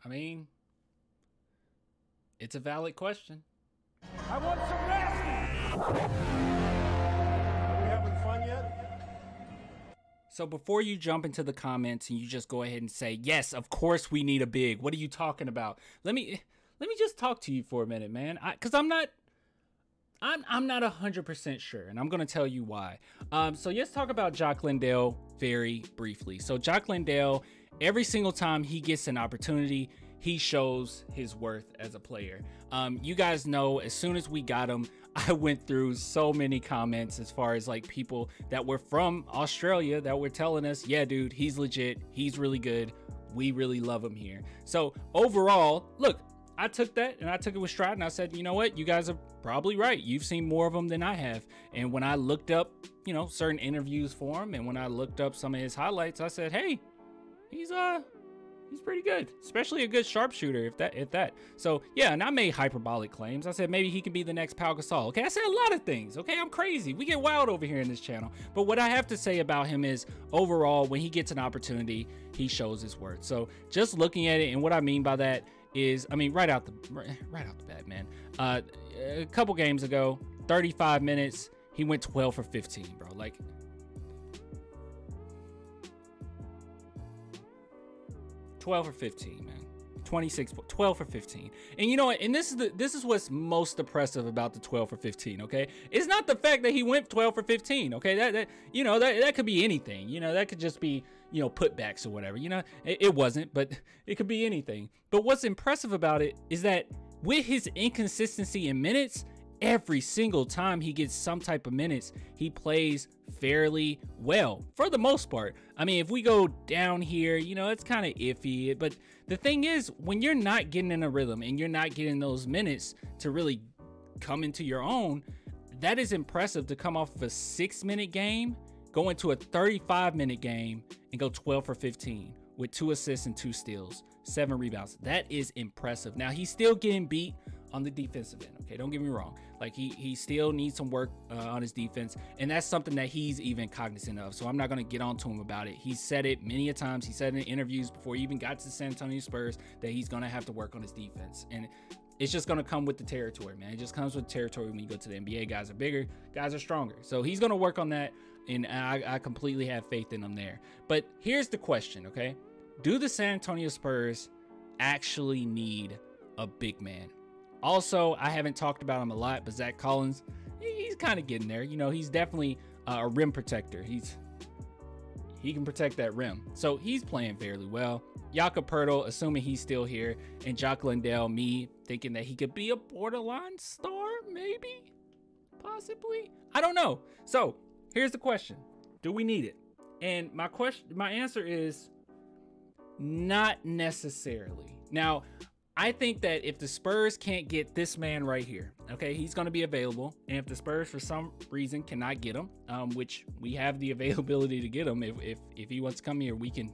I mean, it's a valid question. I want some nasty. Are we having fun yet? So before you jump into the comments and you just go ahead and say, yes, of course we need a big. What are you talking about? Let me just talk to you for a minute, man. Because I'm not 100% sure, and I'm going to tell you why. So let's talk about Jock Landale very briefly. So Jock Landale, every single time he gets an opportunity, he shows his worth as a player. You guys know, as soon as we got him, I went through so many comments as far as like people that were from Australia that were telling us, yeah, dude, he's legit. He's really good. We really love him here. So overall, look, I took that and I took it with stride and I said, you know what? You guys are probably right. You've seen more of him than I have. And when I looked up, you know, certain interviews for him, and when I looked up some of his highlights, I said, hey, he's pretty good, especially a good sharpshooter, if that. So yeah, and I made hyperbolic claims. I said maybe he can be the next Pau Gasol. Okay, I said a lot of things. Okay, I'm crazy. We get wild over here in this channel. But what I have to say about him is, overall, when he gets an opportunity, he shows his worth. So just looking at it, and what I mean by that is, I mean, right out the bat, man. A couple games ago, 35 minutes, he went 12 for 15, bro. Like, $12 for 15, man. 12 for 15. And you know what? And this is what's most impressive about the 12 for 15, okay? It's not the fact that he went 12 for 15, okay? That could be anything. You know, that could just be, you know, putbacks or whatever. You know, it wasn't, but it could be anything. But what's impressive about it is that with his inconsistency in minutes, every single time he gets some type of minutes, he plays fairly well for the most part. I mean, if we go down here, you know, it's kind of iffy. But the thing is, when you're not getting in a rhythm and you're not getting those minutes to really come into your own, that is impressive to come off of a 6-minute game, go into a 35-minute game and go 12 for 15 with 2 assists and 2 steals, 7 rebounds. That is impressive. Now, he's still getting beat on the defensive end, okay? Don't get me wrong. Like, he still needs some work on his defense, and that's something that he's even cognizant of. So I'm not going to get on to him about it. He said it many a times. He said in interviews before he even got to the San Antonio Spurs that he's going to have to work on his defense. And it's just going to come with the territory, man. It just comes with territory when you go to the NBA. Guys are bigger, guys are stronger. So he's going to work on that, and I completely have faith in him there. But here's the question, okay? Do the San Antonio Spurs actually need a big man? Also, I haven't talked about him a lot, but Zach Collins, he's kind of getting there. You know, he's definitely a rim protector. He can protect that rim. So he's playing fairly well. Jakob Poeltl, assuming he's still here, and Jock Landale, me thinking that he could be a borderline star, maybe, possibly. I don't know. So here's the question: do we need it? And my answer is not necessarily. Now, I think that if the Spurs can't get this man right here, okay, he's going to be available. And if the Spurs for some reason cannot get him, which we have the availability to get him, if he wants to come here, we can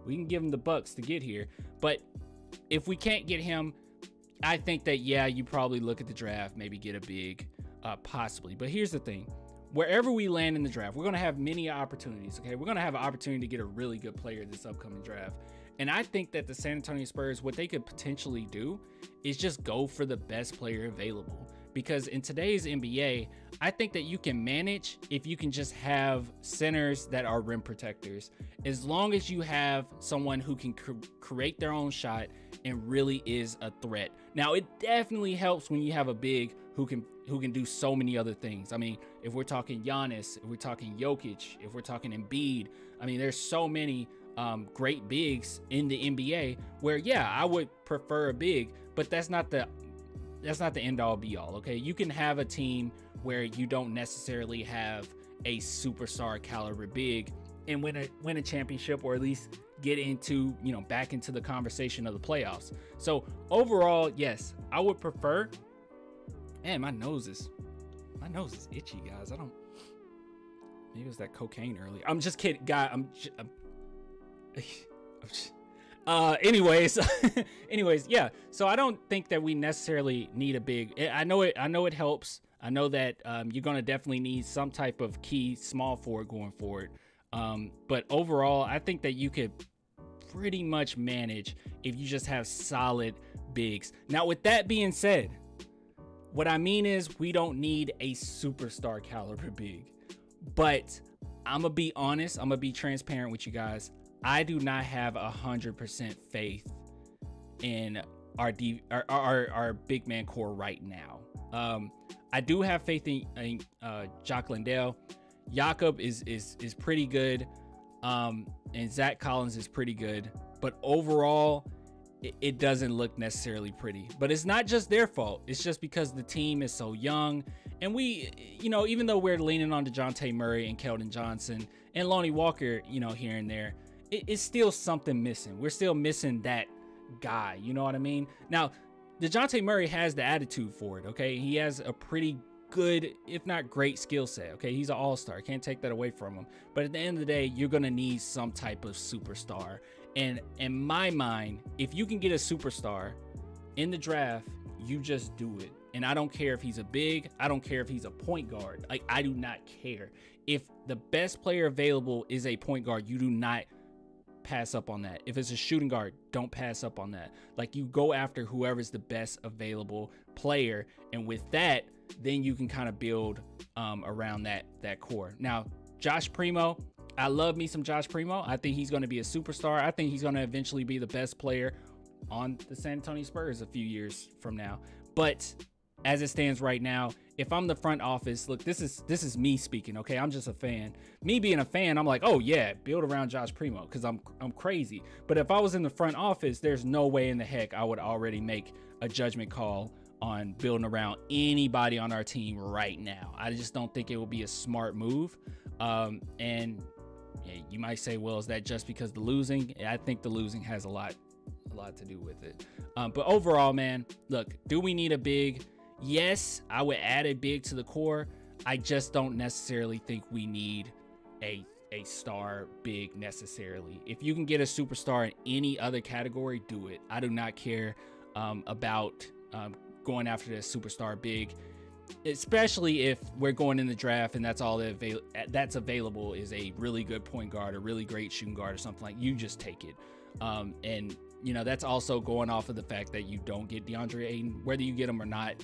give him the bucks to get here. But if we can't get him, I think that, yeah, you probably look at the draft, maybe get a big, possibly. But here's the thing: wherever we land in the draft, we're going to have many opportunities, okay? We're going to have an opportunity to get a really good player this upcoming draft. And I think that the San Antonio Spurs, what they could potentially do is just go for the best player available. Because in today's NBA, I think that you can manage if you can just have centers that are rim protectors. As long as you have someone who can create their own shot and really is a threat. Now, it definitely helps when you have a big who can do so many other things. I mean, if we're talking Giannis, if we're talking Jokic, if we're talking Embiid, I mean, there's so many great bigs in the NBA where, yeah, I would prefer a big, but that's not the end all be all. Okay, you can have a team where you don't necessarily have a superstar caliber big and win a championship, or at least get into, you know, back into the conversation of the playoffs. So overall, yes, I would prefer. Man, my nose is itchy, guys. Maybe it was that cocaine earlier. I'm just kidding, guy. Anyways, yeah. So I don't think that we necessarily need a big. I know it helps. I know that you're gonna definitely need some type of key small forward going forward. But overall, I think that you could pretty much manage if you just have solid bigs. Now, with that being said, what I mean is we don't need a superstar caliber big, but I'm gonna be honest, I'm gonna be transparent with you guys. I do not have 100% faith in our big man core right now. I do have faith in Jock Landale. Jakob is pretty good, and Zach Collins is pretty good, but overall it doesn't look necessarily pretty. But it's not just their fault. It's just because the team is so young, and we, you know, even though we're leaning on DeJounte Murray and Keldon Johnson and Lonnie Walker, you know, here and there, it's still something missing. We're still missing that guy, you know what I mean? Now, DeJounte Murray has the attitude for it, okay? He has a pretty good, if not great, skill set, okay? He's an all-star. Can't take that away from him. But at the end of the day, you're going to need some type of superstar. And in my mind, if you can get a superstar in the draft, you just do it. And I don't care if he's a big, I don't care if he's a point guard. Like, I do not care. If the best player available is a point guard, you do not pass up on that. If it's a shooting guard, don't pass up on that. Like, you go after whoever's the best available player, and with that, then you can kind of build around that core. Now, Josh Primo, I love me some Josh Primo. I think he's going to be a superstar. I think he's going to eventually be the best player on the San Antonio Spurs a few years from now. But as it stands right now, if I'm the front office, look, this is me speaking, okay? I'm just a fan. Me being a fan, I'm like, oh yeah, build around Josh Primo, because I'm crazy. But if I was in the front office, there's no way in the heck I would already make a judgment call on building around anybody on our team right now. I just don't think it would be a smart move. And yeah, you might say, well, is that just because the losing? I think the losing has a lot to do with it. But overall, man, look, do we need a big? Yes, I would add a big to the core. I just don't necessarily think we need a star big necessarily. If you can get a superstar in any other category, do it. I do not care about going after the superstar big, especially if we're going in the draft and that's all that's available is a really good point guard, a really great shooting guard, or something. Like, you just take it. And you know, that's also going off of the fact that you don't get DeAndre Ayton, whether you get him or not.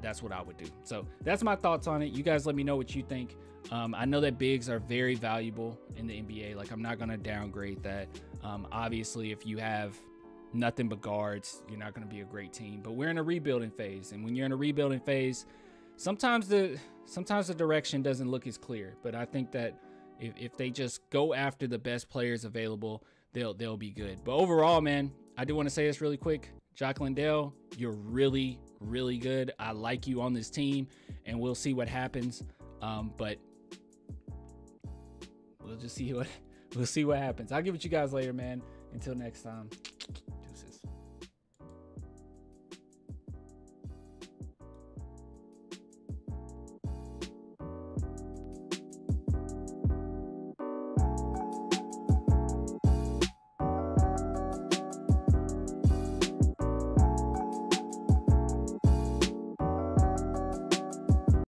That's what I would do. So that's my thoughts on it. You guys let me know what you think. I know that bigs are very valuable in the NBA. Like, I'm not going to downgrade that. Obviously, if you have nothing but guards, you're not going to be a great team. But we're in a rebuilding phase, and when you're in a rebuilding phase, sometimes the direction doesn't look as clear. But I think that if they just go after the best players available, they'll be good. But overall, man, I do want to say this really quick. Jock Landale, you're really, really good. I like you on this team, and we'll see what happens. But we'll just see what happens. I'll give it to you guys later, man. Until next time. Deuces.